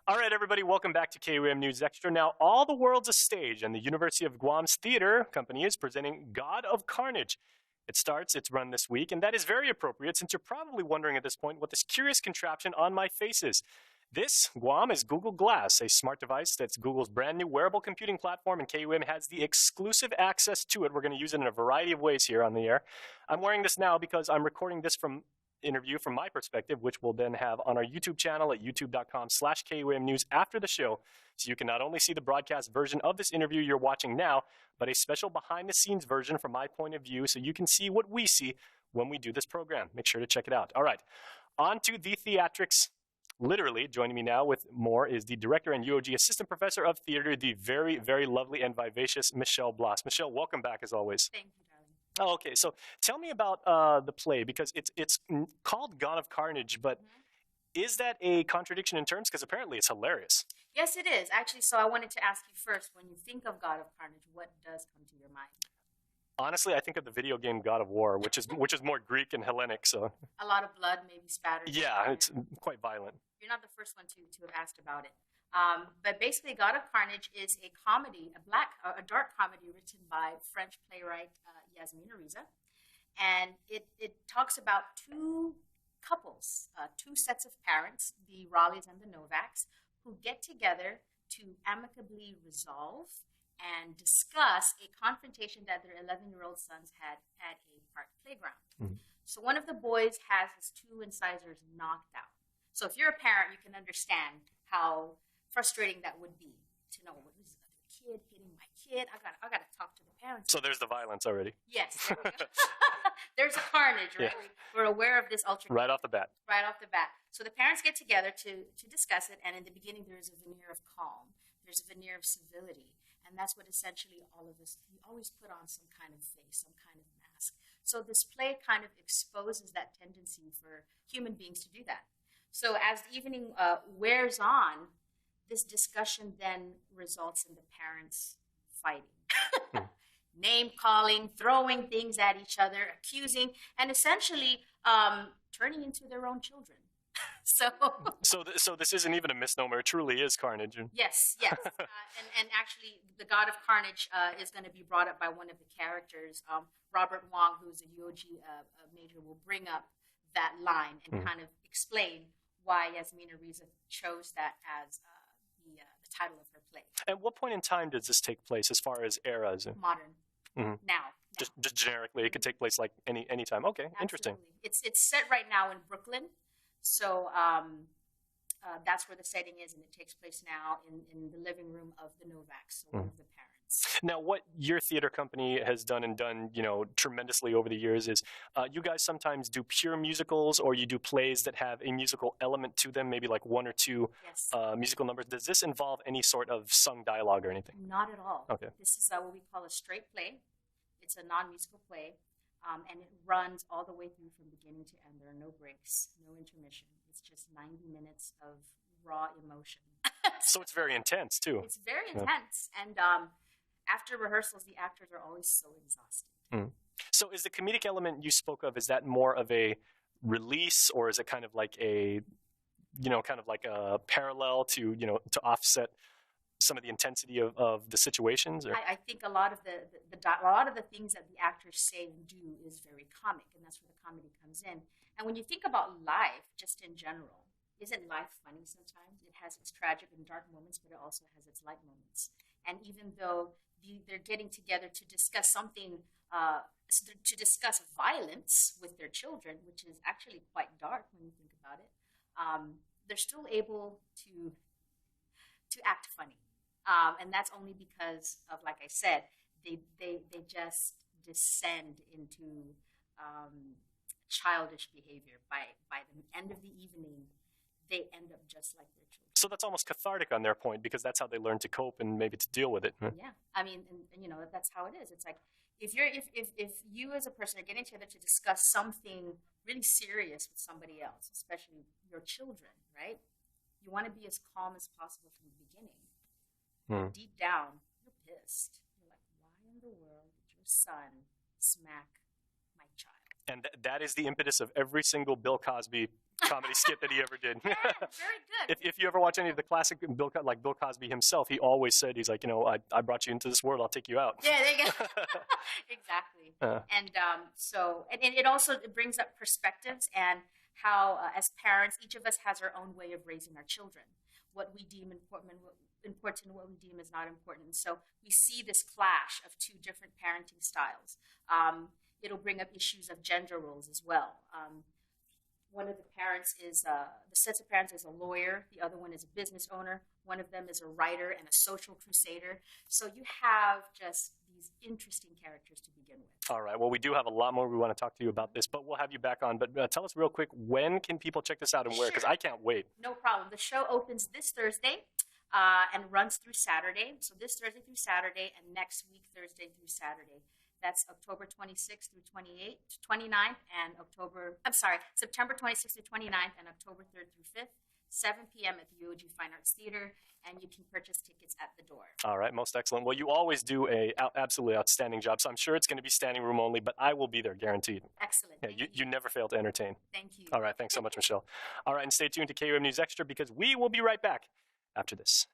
All right, everybody, welcome back to KUM News Extra. Now, All the World's a Stage, and the University of Guam's theater company is presenting God of Carnage. It's run this week, and that is very appropriate since you're probably wondering at this point what this curious contraption on my face is. This, Guam, is Google Glass, a smart device that's Google's brand new wearable computing platform, and KUM has the exclusive access to it. We're going to use it in a variety of ways here on the air. I'm wearing this now because I'm recording this interview from my perspective, which we'll then have on our YouTube channel at youtube.com/KUM News after the show. So you can not only see the broadcast version of this interview you're watching now, but a special behind-the-scenes version from my point of view so you can see what we see when we do this program. Make sure to check it out. All right, on to the theatrics. Literally, joining me now with more is the director and UOG assistant professor of theater, the very, very lovely and vivacious Michelle Blas. Michelle, welcome back as always. Thank you, darling. Oh, okay, so tell me about the play, because it's called God of Carnage, but is that a contradiction in terms? Because apparently it's hilarious. Yes, it is. Actually, so I wanted to ask you first, when you think of God of Carnage, what does come to your mind? Honestly, I think of the video game God of War, which is more Greek and Hellenic. So a lot of blood, maybe spattered. Yeah, it's quite violent. You're not the first one to have asked about it. But basically, God of Carnage is a comedy, a dark comedy written by French playwright Yasmina Reza. And it talks about two couples, two sets of parents, the Raleighs and the Novaks, who get together to amicably resolve and discuss a confrontation that their 11-year-old sons had at a park playground. Mm-hmm. So one of the boys has his two incisors knocked out. So if you're a parent, you can understand how frustrating that would be to know, what is this other kid hitting my kid? I gotta talk to the parents. So there's the violence already. Yes. There's a carnage, right? Yeah. We're aware of this altercation. Right off the bat. Right off the bat. So the parents get together to discuss it, and in the beginning there's a veneer of calm. There's a veneer of civility. And that's what essentially all of us, we always put on some kind of face, some kind of mask. So this play kind of exposes that tendency for human beings to do that. So as the evening wears on, this discussion then results in the parents fighting. Name-calling, throwing things at each other, accusing, and essentially turning into their own children. So this isn't even a misnomer. It truly is carnage. Yes. And actually, the God of Carnage is going to be brought up by one of the characters. Robert Wong, who's a UOG major, will bring up that line and kind of explain why Yasmina Reza chose that as the title of her play. At what point in time does this take place as far as eras? Modern. Now. Just generically, it could take place like any time. Okay, absolutely. Interesting. It's set right now in Brooklyn. So that's where the setting is, and it takes place now in the living room of the Novaks, so one of the parents. Now, what your theater company has done tremendously over the years is you guys sometimes do pure musicals, or you do plays that have a musical element to them, maybe like one or two musical numbers. Does this involve any sort of sung dialogue or anything? Not at all. Okay. This is what we call a straight play. It's a non-musical play. And it runs all the way through from beginning to end. There are no breaks, no intermission. It's just 90 minutes of raw emotion. So it's very intense, too. It's very intense. And after rehearsals, the actors are always so exhausted. So is the comedic element you spoke of, is that more of a release, or is it kind of like a parallel to offset some of the intensity of the situations? Or? I think a lot of the things that the actors say and do is very comic, and that's where the comedy comes in. And when you think about life, just in general, isn't life funny sometimes? It has its tragic and dark moments, but it also has its light moments. And even though they're getting together to discuss something, to discuss violence with their children, which is actually quite dark when you think about it, they're still able to act funny. And that's only because of, like I said, they just descend into childish behavior. By the end of the evening, they end up just like their children. So that's almost cathartic on their point, because that's how they learn to cope and maybe to deal with it. Yeah, I mean, and that's how it is. It's like if you as a person are getting together to discuss something really serious with somebody else, especially your children, right? You want to be as calm as possible from the beginning. Deep down, you're pissed. You're like, why in the world did your son smack my child? And that is the impetus of every single Bill Cosby comedy skit that he ever did. Yeah, very good. If you ever watch any of the classic Bill Cosby himself, he always said, he's like, I brought you into this world, I'll take you out. Yeah, there you go. Exactly. And it also brings up perspectives and how, as parents, each of us has our own way of raising our children. What we deem important, what we deem is not important. So we see this clash of two different parenting styles. It'll bring up issues of gender roles as well. One of the parents is, the set of parents is a lawyer. The other one is a business owner. One of them is a writer and a social crusader. So you have just these interesting characters to begin with. All right. Well, we do have a lot more we want to talk to you about this, but we'll have you back on. But tell us real quick, when can people check this out and where? Because I can't wait. No problem. The show opens this Thursday and runs through Saturday. So this Thursday through Saturday and next week, Thursday through Saturday. That's October 26th through 29th and September 26th through 29th and October 3rd through 5th, 7 p.m. at the UOG Fine Arts Theater, and you can purchase tickets at the door. All right, most excellent. Well, you always do a absolutely outstanding job, so I'm sure it's going to be standing room only, but I will be there, guaranteed. Excellent. Yeah, you never fail to entertain. Thank you. All right, thanks so much, Michelle. All right, and stay tuned to KUM News Extra because we will be right back after this.